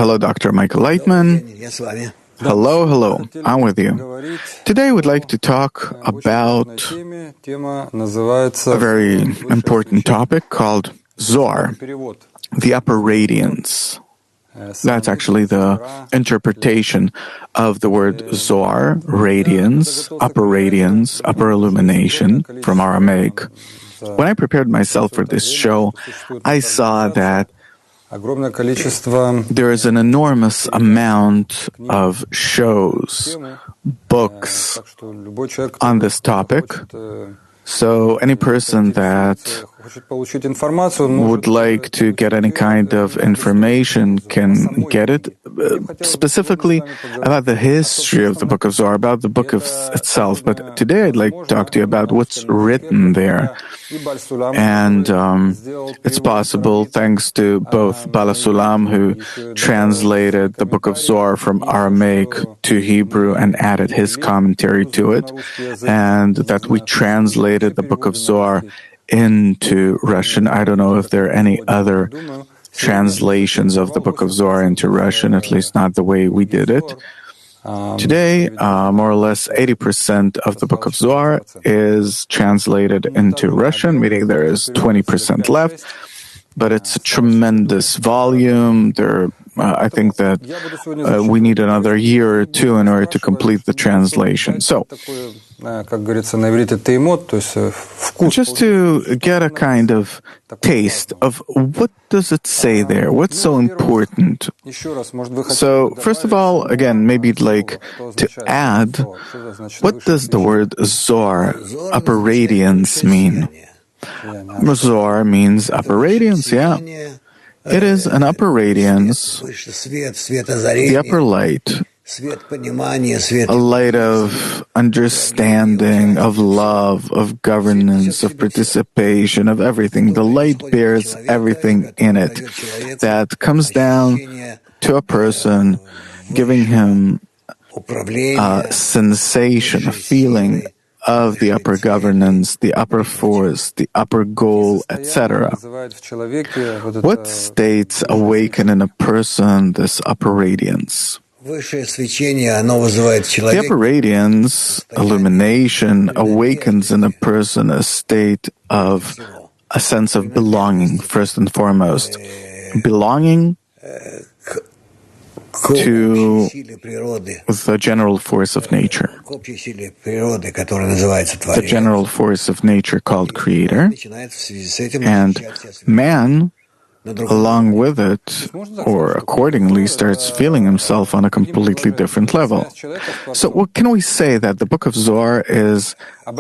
Hello, Dr. Michael Laitman. Hello, I'm with you. Today we'd like to talk about a very important topic called Zohar, the upper radiance. That's actually the interpretation of the word Zohar, radiance, upper illumination from Aramaic. When I prepared myself for this show, I saw that there is an enormous amount of shows, books on this topic. So any person that would like to get any kind of information can get it, specifically about the history of the Book of Zohar, about the book itself. But today I'd like to talk to you about what's written there. And it's possible, thanks to both Bala Sulam, who translated the Book of Zohar from Aramaic to Hebrew and added his commentary to it, and that we translated the Book of Zohar into Russian. I don't know if there are any other translations of the Book of Zohar into Russian, at least not the way we did it. Today, more or less 80% of the Book of Zohar is translated into Russian, meaning there is 20% left, but it's a tremendous volume. I think that we need another year or two in order to complete the translation. So, just to get a kind of taste of what does it say there, what's so important. So, first of all, again, maybe you'd like to add, what does the word Zohar, upper radiance, mean? Zohar means upper radiance, yeah. It is an upper radiance, the upper light, a light of understanding, of love, of governance, of participation, of everything. The light bears everything in it that comes down to a person, giving him a sensation, a feeling of the upper governance, the upper force, the upper goal, etc. What states awaken in a person this upper radiance? The upper radiance, illumination, awakens in a person a state of a sense of belonging, first and foremost. Belonging to the general force of nature. The general force of nature called Creator, and man, along with it, or accordingly, starts feeling himself on a completely different level. So what can we say that the Book of Zohar is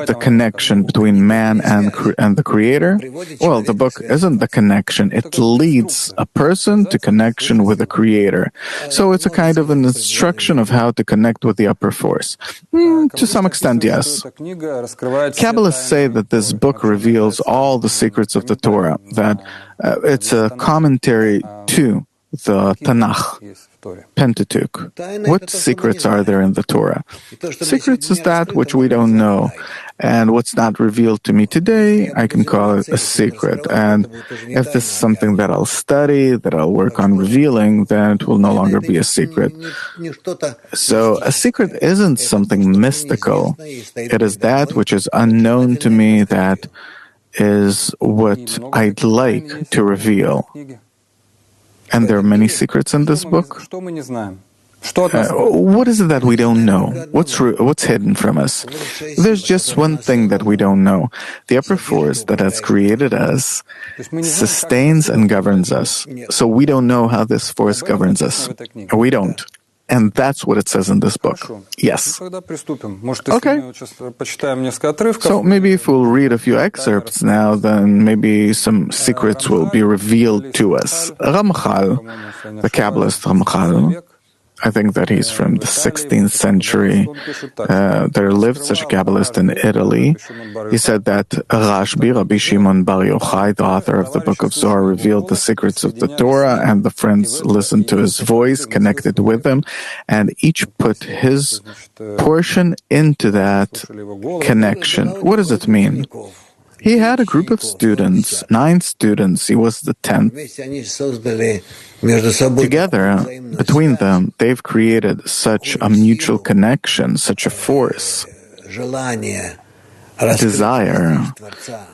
the connection between man and the Creator? Well, the book isn't the connection. It leads a person to connection with the Creator. So it's a kind of an instruction of how to connect with the upper force. To some extent, yes. Kabbalists say that this book reveals all the secrets of the Torah, that it's a commentary to the Tanakh, Pentateuch. What secrets are there in the Torah? Secrets is that which we don't know. And what's not revealed to me today, I can call it a secret. And if this is something that I'll study, that I'll work on revealing, then it will no longer be a secret. So a secret isn't something mystical. It is that which is unknown to me, that is what I'd like to reveal. And there are many secrets in this book. What is it that we don't know? What's hidden from us? There's just one thing that we don't know. The upper force that has created us sustains and governs us. So we don't know how this force governs us. We don't. And that's what it says in this book. Yes. Okay. So maybe if we'll read a few excerpts now, then maybe some secrets will be revealed to us. Ramchal, the Kabbalist Ramchal, I think that he's from the 16th century. There lived such a Kabbalist in Italy. He said that Rashbi, Rabbi Shimon Bar Yochai, the author of the Book of Zohar, revealed the secrets of the Torah, and the friends listened to his voice, connected with him, and each put his portion into that connection. What does it mean? He had a group of students, 9 students. He was the 10th. Together, between them, they've created such a mutual connection, such a force, a desire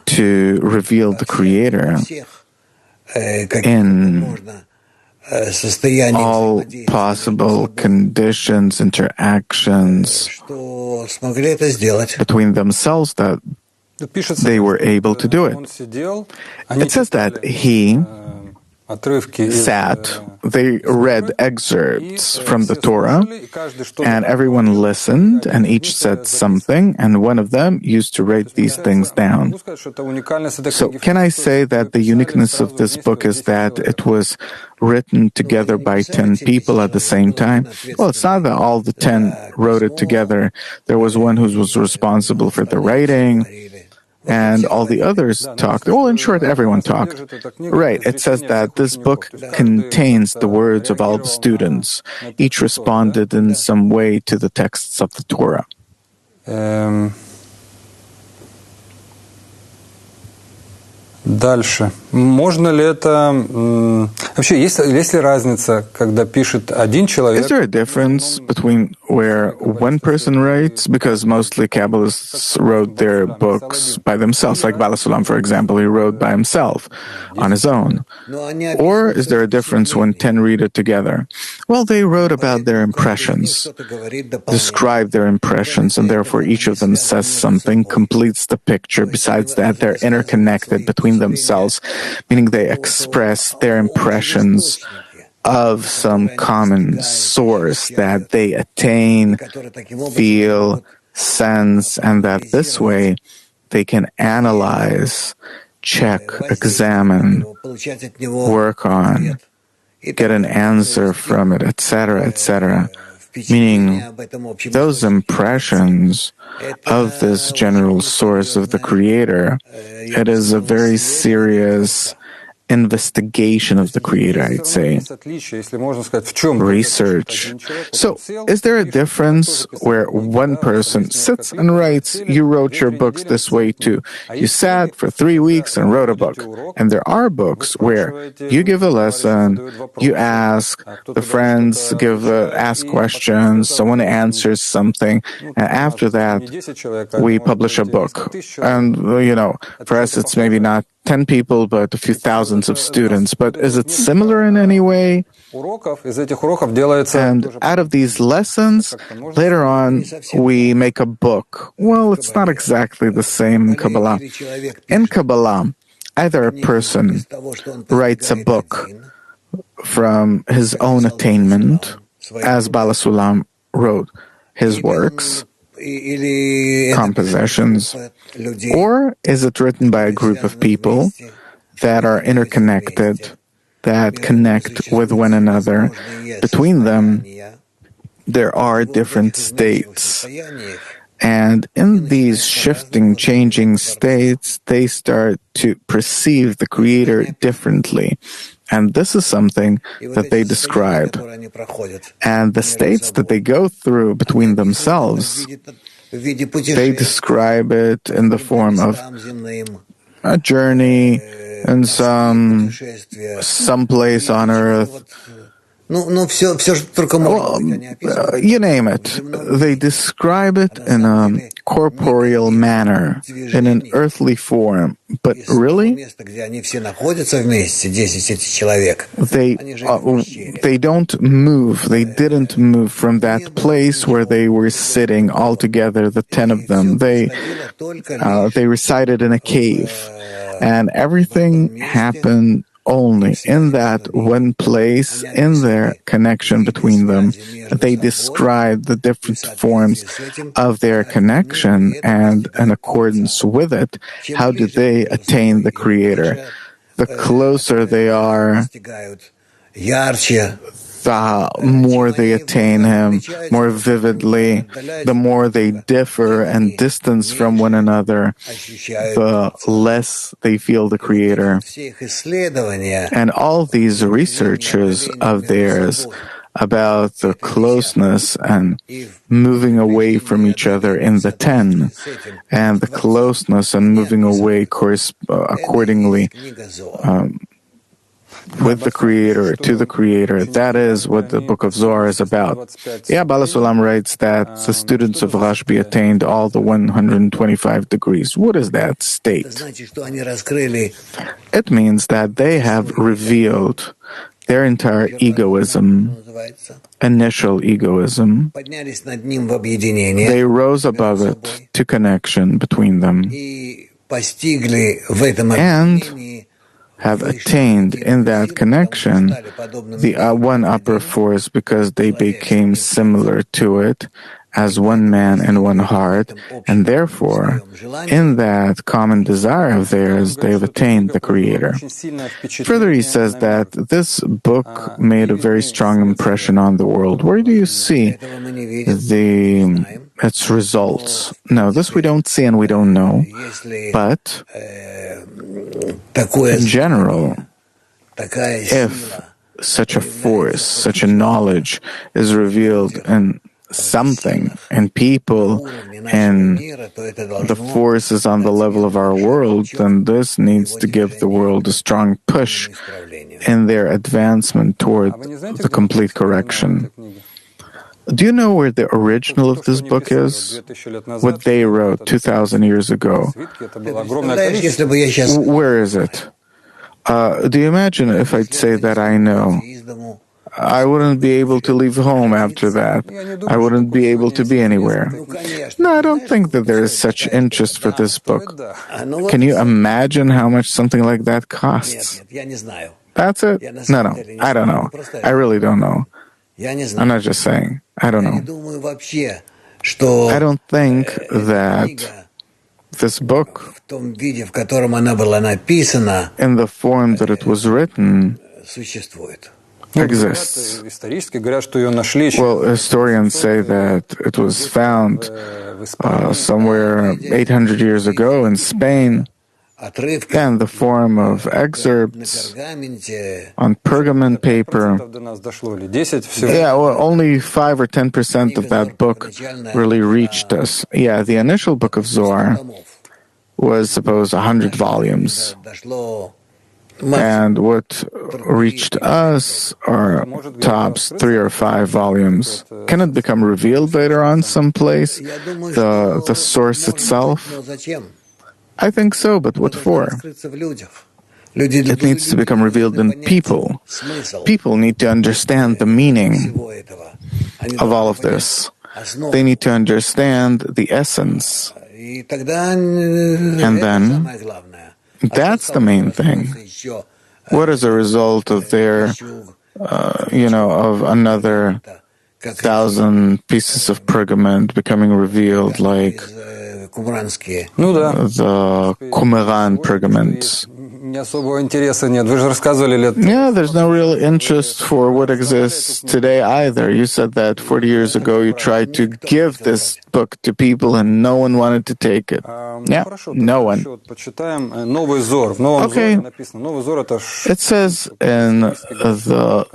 to reveal the Creator in all possible conditions, interactions between themselves, that they were able to do it. It says that he sat, they read excerpts from the Torah, and everyone listened, and each said something, and one of them used to write these things down. So can I say that the uniqueness of this book is that it was written together by 10 people at the same time? Well, it's not that all the 10 wrote it together. There was one who was responsible for the writing, and all the others talked. Well, in short, everyone talked. Right, it says that this book contains the words of all the students. Each responded in some way to the texts of the Torah. Дальше. Можно ли это... Вообще, есть ли разница, когда пишет один человек... Is there a difference between where one person writes, because mostly Kabbalists wrote their books by themselves, like Baal HaSulam, for example, he wrote by himself, on his own? Or is there a difference when 10 read it together? Well, they wrote about their impressions, describe their impressions, and therefore each of them says something, completes the picture. Besides that, they're interconnected between themselves, meaning they express their impressions of some common source that they attain, feel, sense, and that this way they can analyze, check, examine, work on, get an answer from it, etc., etc. Meaning, those impressions of this general source of the Creator, it is a very serious investigation of the Creator, I'd say. Research. So, is there a difference where one person sits and writes, you wrote your books this way too? You sat for 3 weeks and wrote a book. And there are books where you give a lesson, you ask, the friends ask questions, someone answers something, and after that, we publish a book. And, for us, it's maybe not 10 people, but a few thousands of students. But is it similar in any way? And out of these lessons, later on, we make a book. Well, it's not exactly the same in Kabbalah. In Kabbalah, either a person writes a book from his own attainment, as Baal HaSulam wrote his works, compositions, or is it written by a group of people that are interconnected, that connect with one another? Between them, there are different states. And in these shifting, changing states, they start to perceive the Creator differently. And this is something that they describe. And the states that they go through between themselves, they describe it in the form of a journey in some place on earth. You name it. They describe it in a corporeal manner, in an earthly form. But really, they don't move. They didn't move from that place where they were sitting all together, the 10 of them. They resided in a cave, and everything happened only in that one place, in their connection between them. They describe the different forms of their connection, and in accordance with it, how do they attain the Creator? The closer they are, the more they attain Him, more vividly, the more they differ and distance from one another, the less they feel the Creator. And all these researchers of theirs, about the closeness and moving away from each other in the 10, and the closeness and moving away accordingly with the Creator, to the Creator. That is what the Book of Zohar is about. Yeah, Bala Sulam writes that the students of Rashbi attained all the 125 degrees. What is that state? It means that they have revealed their entire egoism, initial egoism. They rose above it to connection between them and have attained in that connection the one upper force, because they became similar to it as one man and one heart, and therefore, in that common desire of theirs, they have attained the Creator. Further, he says that this book made a very strong impression on the world. Where do you see its results? No, this we don't see and we don't know, but in general, if such a force, such a knowledge is revealed in something, in people, and the force is on the level of our world, then this needs to give the world a strong push in their advancement toward the complete correction. Do you know where the original of this book is? What they wrote 2,000 years ago. Where is it? Do you imagine if I'd say that I know? I wouldn't be able to leave home after that. I wouldn't be able to be anywhere. No, I don't think that there is such interest for this book. Can you imagine how much something like that costs? That's it? No, I don't know. I really don't know. I'm not just saying. I don't know. I don't think that this book, in the form that it was written, exists. Well, historians say that it was found somewhere 800 years ago in Spain, and the form of excerpts on pergament paper. Yeah, well, only 5 or 10% of that book really reached us. Yeah, the initial Book of Zohar was, suppose, 100 volumes. And what reached us are tops 3 or 5 volumes. Can it become revealed later on someplace, the source itself? I think so, but what for? It needs to become revealed in people. People need to understand the meaning of all of this. They need to understand the essence. And then, that's the main thing. What is a result of their, of another 1,000 pieces of pergament becoming revealed, like the Qumran pergaments? Yeah, there's no real interest for what exists today either. You said that 40 years ago you tried to give this book to people and no one wanted to take it. Yeah, no one. Okay. It says in the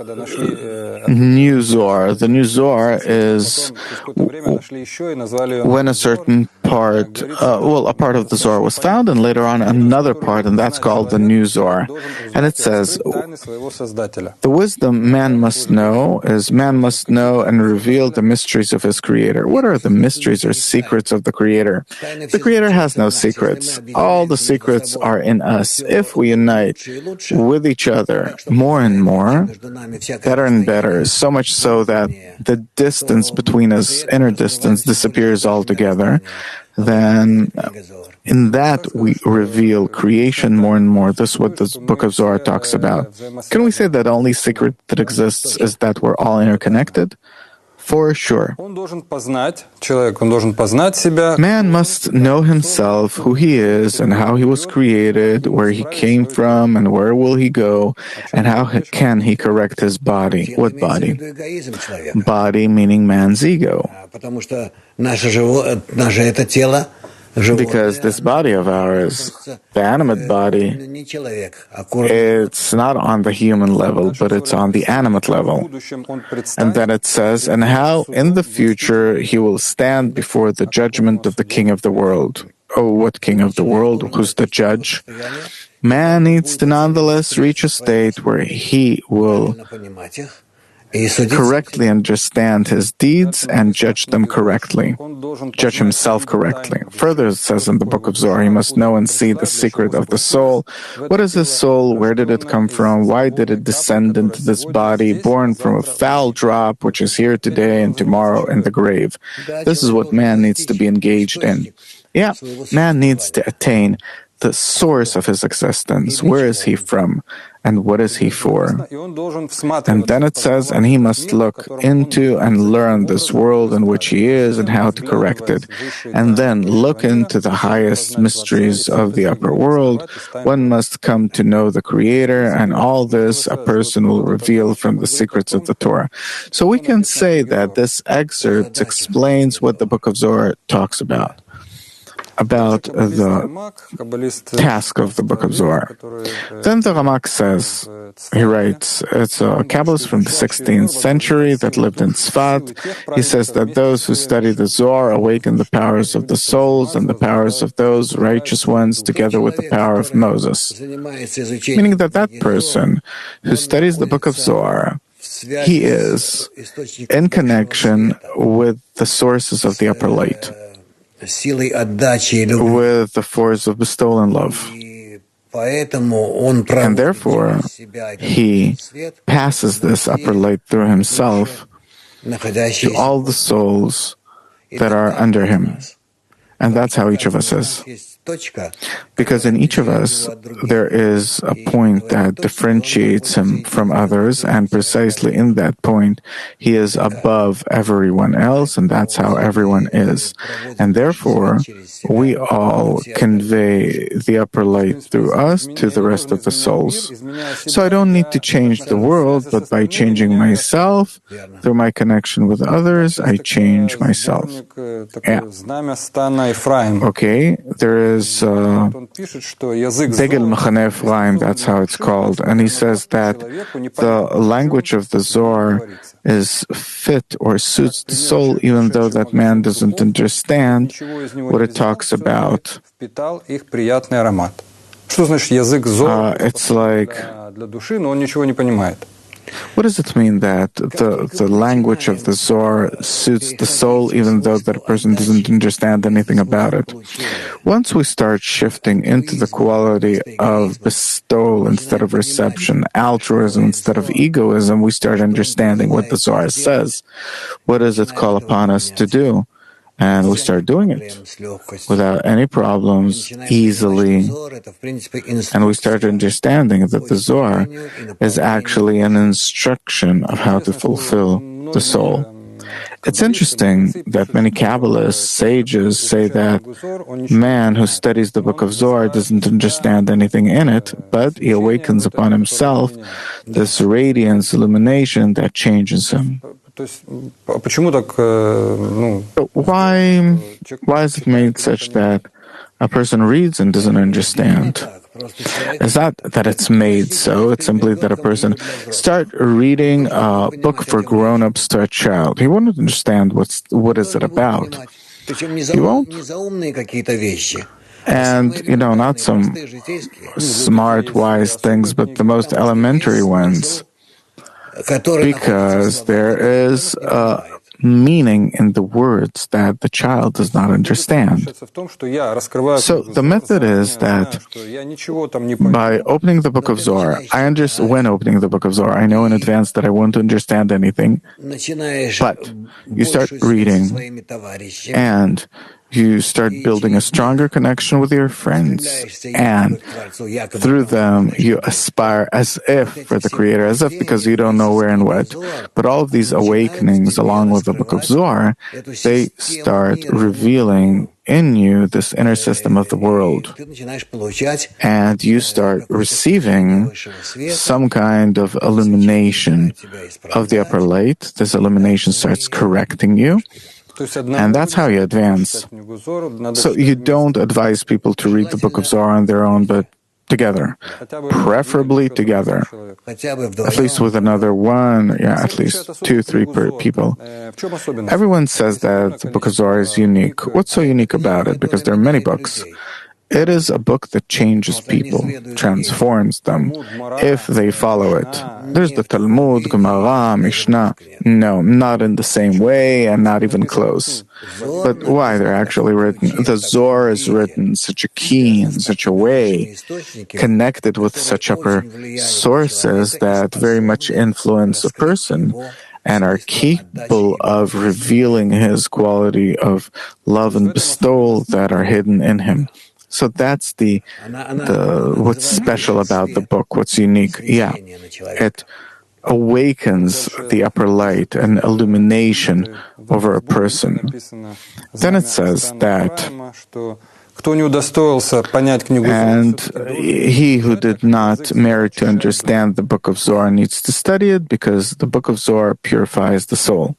New Zohar, the New Zohar is when a certain part, a part of the Zohar was found, and later on another part, and that's called the New Zohar. And it says, the wisdom man must know is man must know and reveal the mysteries of his Creator. What are the mysteries or secrets of the Creator? The Creator has no secrets. All the secrets are in us. If we unite with each other more and more, better and better, so much so that the distance between us, inner distance, disappears altogether, then in that we reveal creation more and more. This is what the Book of Zohar talks about. Can we say that the only secret that exists is that we're all interconnected? For sure. Man must know himself, who he is, and how he was created, where he came from, and where will he go, and how can he correct his body. What body? Body meaning man's ego. Because this body of ours, the animate body, it's not on the human level, but it's on the animate level. And then it says, and how in the future he will stand before the judgment of the king of the world. Oh, what king of the world? Who's the judge? Man needs to nonetheless reach a state where he will correctly understand his deeds and judge them correctly, judge himself correctly. Further, it says in the Book of Zohar, he must know and see the secret of the soul. What is his soul? Where did it come from? Why did it descend into this body, born from a foul drop, which is here today and tomorrow in the grave? This is what man needs to be engaged in. Yeah, man needs to attain the source of his existence. Where is he from? And what is he for? And then it says, and he must look into and learn this world in which he is and how to correct it. And then look into the highest mysteries of the upper world. One must come to know the Creator, and all this a person will reveal from the secrets of the Torah. So we can say that this excerpt explains what the Book of Zohar talks about the task of the Book of Zohar. Then the Ramak says, he writes, it's a Kabbalist from the 16th century that lived in Tzfat. He says that those who study the Zohar awaken the powers of the souls and the powers of those righteous ones together with the power of Moses. Meaning that that person who studies the Book of Zohar, he is in connection with the sources of the upper light, with the force of bestowal and love. And therefore, he passes this upper light through himself to all the souls that are under him. And that's how each of us is. Because in each of us, there is a point that differentiates him from others, and precisely in that point, he is above everyone else, and that's how everyone is. And therefore, we all convey the upper light through us to the rest of the souls. So I don't need to change the world, but by changing myself, through my connection with others, I change myself. Yeah. Okay, there is Degel Machane Ephraim, that's how it's called, and he says that the language of the Zohar is fit or suits the soul, even though that man doesn't understand what it talks about. It's like, what does it mean that the language of the Zohar suits the soul, even though that person doesn't understand anything about it? Once we start shifting into the quality of bestowal instead of reception, altruism instead of egoism, we start understanding what the Zohar says. What does it call upon us to do? And we start doing it without any problems, easily. And we start understanding that the Zohar is actually an instruction of how to fulfill the soul. It's interesting that many Kabbalists, sages, say that man who studies the Book of Zohar doesn't understand anything in it, but he awakens upon himself this radiance, illumination that changes him. Why is it made such that a person reads and doesn't understand? It's not that it's made so, it's simply that a person start reading a book for grown-ups to a child. He won't understand what is it about. He won't. And, not some smart, wise things, but the most elementary ones. Because there is a meaning in the words that the child does not understand. So the method is that by opening the Book of Zohar, when opening the Book of Zohar, I know in advance that I won't understand anything, but you start reading and you start building a stronger connection with your friends, and through them you aspire as if for the Creator, as if because you don't know where and what. But all of these awakenings, along with the Book of Zohar, they start revealing in you this inner system of the world, and you start receiving some kind of illumination of the upper light. This illumination starts correcting you. And that's how you advance. So you don't advise people to read the Book of Zohar on their own, but together, preferably together, at least with another one, at least 2, 3 people. Everyone says that the Book of Zohar is unique. What's so unique about it? Because there are many books. It is a book that changes people, transforms them, if they follow it. There's the Talmud, Gemara, Mishnah. No, not in the same way and not even close. But why they're actually written? The Zohar is written in such a key, in such a way, connected with such upper sources that very much influence a person and are capable of revealing his quality of love and bestowal that are hidden in him. So that's the what's special about the book, what's unique. Yeah, it awakens the upper light and illumination over a person. Then it says that, and he who did not merit to understand the Book of Zohar needs to study it, because the Book of Zohar purifies the soul.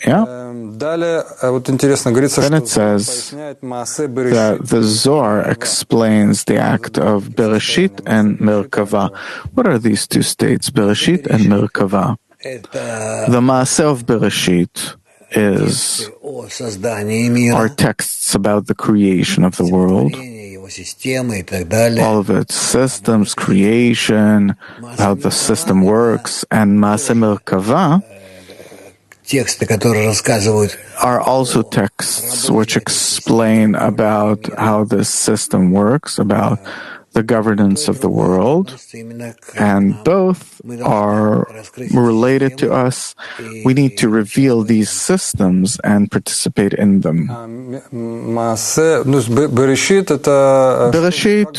Yeah. Then it says that the Zohar explains the act of Bereshit and Merkavah. What are these two states, Bereshit and Merkavah? The Maaseh of Bereshit are texts about the creation of the world, all of its systems, creation, how the system works, and Maaseh Merkavah are also texts which explain about how this system works, about the governance of the world, and both are related to us. We need to reveal these systems and participate in them. Bereshit,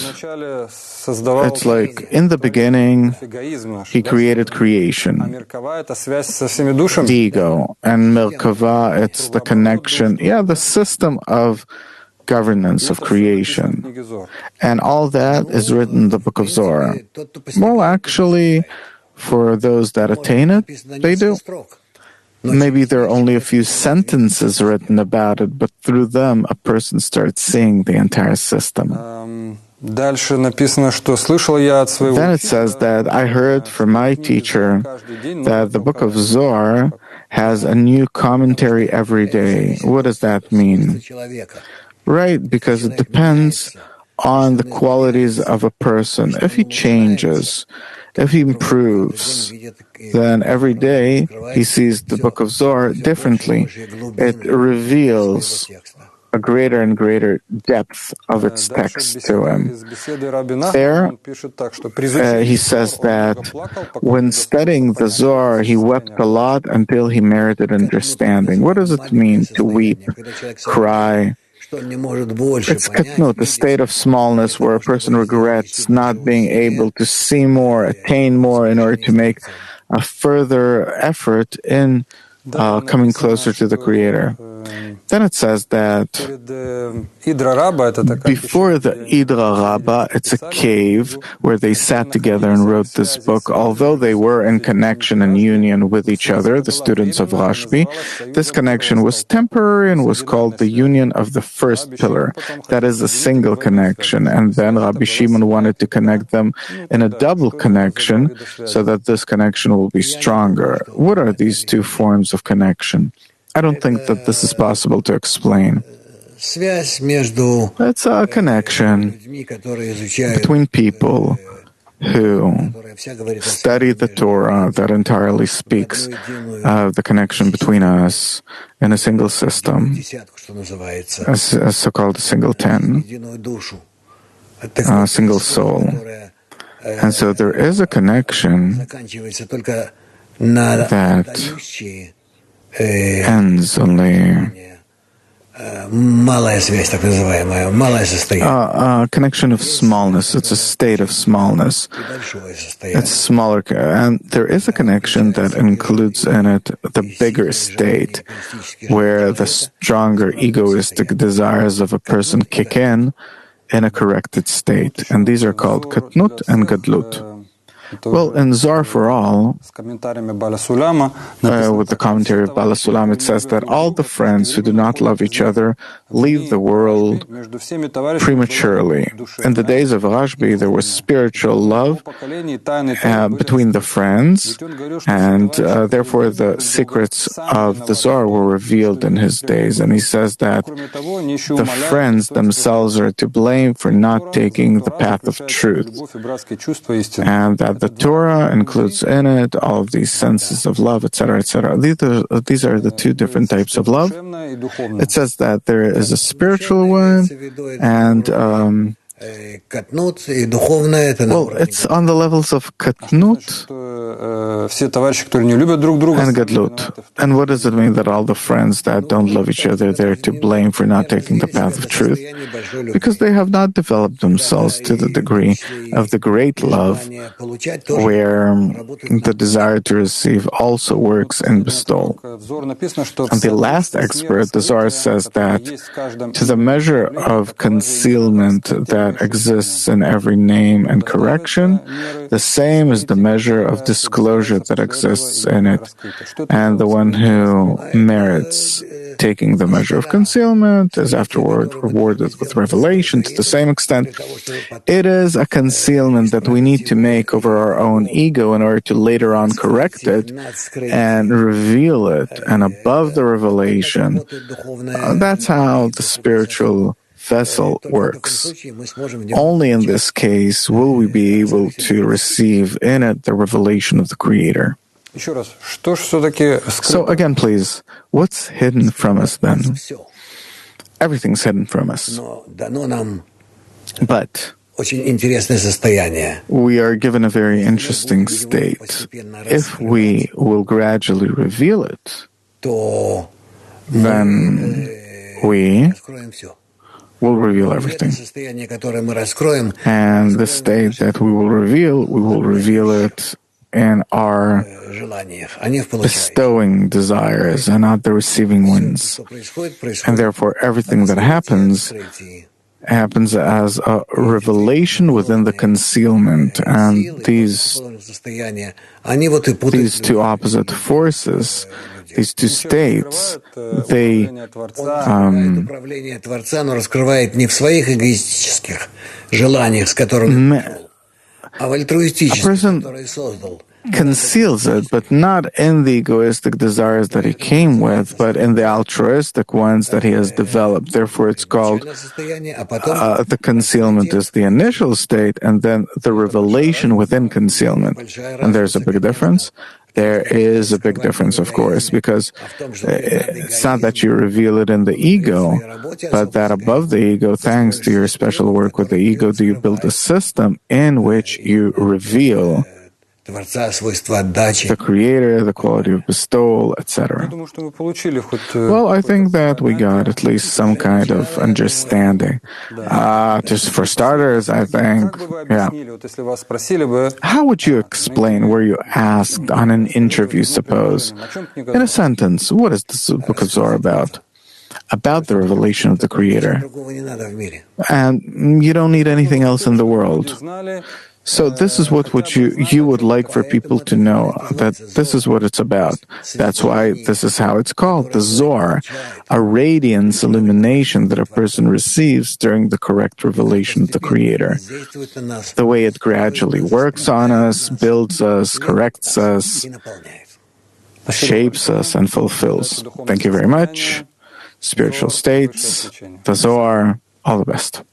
it's like in the beginning, he created creation, the ego, and Merkavah, it's the connection, the system of governance of creation. And all that is written in the Book of Zohar. Well, actually, for those that attain it, they do. Maybe there are only a few sentences written about it, but through them, a person starts seeing the entire system. Then it says that I heard from my teacher that the Book of Zohar has a new commentary every day. What does that mean? Right, because it depends on the qualities of a person. If he changes, if he improves, then every day he sees the Book of Zohar differently. It reveals a greater and greater depth of its text to him. There, he says that when studying the Zohar, he wept a lot until he merited understanding. What does it mean to weep, cry? It's katnut, a state of smallness where a person regrets not being able to see more, attain more in order to make a further effort in coming closer to the Creator. Then it says that before the Idra Rabbah, it's a cave where they sat together and wrote this book. Although they were in connection and union with each other, the students of Rashbi, this connection was temporary and was called the union of the first pillar. That is a single connection. And then Rabbi Shimon wanted to connect them in a double connection so that this connection will be stronger. What are these two forms of connection? I don't think that this is possible to explain. It's a connection between people who study the Torah that entirely speaks of the connection between us in a single system, a so-called single ten, a single soul. And so there is a connection that ends only a connection of smallness. It's a state of smallness. It's smaller, and there is a connection that includes in it the bigger state, where the stronger egoistic desires of a person kick in a corrected state, and these are called katnut and gadlut. Well, in Zohar for All, with the commentary of Bala Sulam, it says that all the friends who do not love each other leave the world prematurely. In the days of Rashbi, there was spiritual love between the friends, and therefore the secrets of the Zohar were revealed in his days. And he says that the friends themselves are to blame for not taking the path of truth, and that the Torah includes in it all of these senses of love, etc., etc. These are the two different types of love. It says that there is a spiritual one, and well, it's on the levels of katnut and gadlut. And what does it mean that all the friends that don't love each other, they're to blame for not taking the path of truth? Because they have not developed themselves to the degree of the great love, where the desire to receive also works in bestowal. And the last expert, the Zohar, says that to the measure of concealment that exists in every name and correction, the same is the measure of disclosure that exists in it. And the one who merits taking the measure of concealment is afterward rewarded with revelation to the same extent. It is a concealment that we need to make over our own ego in order to later on correct it and reveal it. And above the revelation, that's how the spiritual vessel works. Only in this case will we be able to receive in it the revelation of the Creator. So again, please, what's hidden from us then? Everything's hidden from us. But we are given a very interesting state. If we will gradually reveal it, then we will reveal everything. And the state that we will reveal it in our bestowing desires and not the receiving ones. And therefore everything that happens as a revelation within the concealment. And these two opposite forces, these two states, they a person conceals it, but not in the egoistic desires that he came with, but in the altruistic ones that he has developed. Therefore, it's called the concealment is the initial state, and then the revelation within concealment. And there's a big difference. There is a big difference, of course, because it's not that you reveal it in the ego, but that above the ego, thanks to your special work with the ego, do you build a system in which you reveal the Creator, the quality of bestowal, etc. Well, I think that we got at least some kind of understanding. Just for starters, I think, how would you explain, were you asked on an interview, suppose, in a sentence, what is this Book of Zohar about? About the revelation of the Creator. And you don't need anything else in the world. So this is what you would like for people to know, that this is what it's about. That's why this is how it's called, the Zohar, a radiance illumination that a person receives during the correct revelation of the Creator. The way it gradually works on us, builds us, corrects us, shapes us, and fulfills. Thank you very much. Spiritual states, the Zohar, all the best.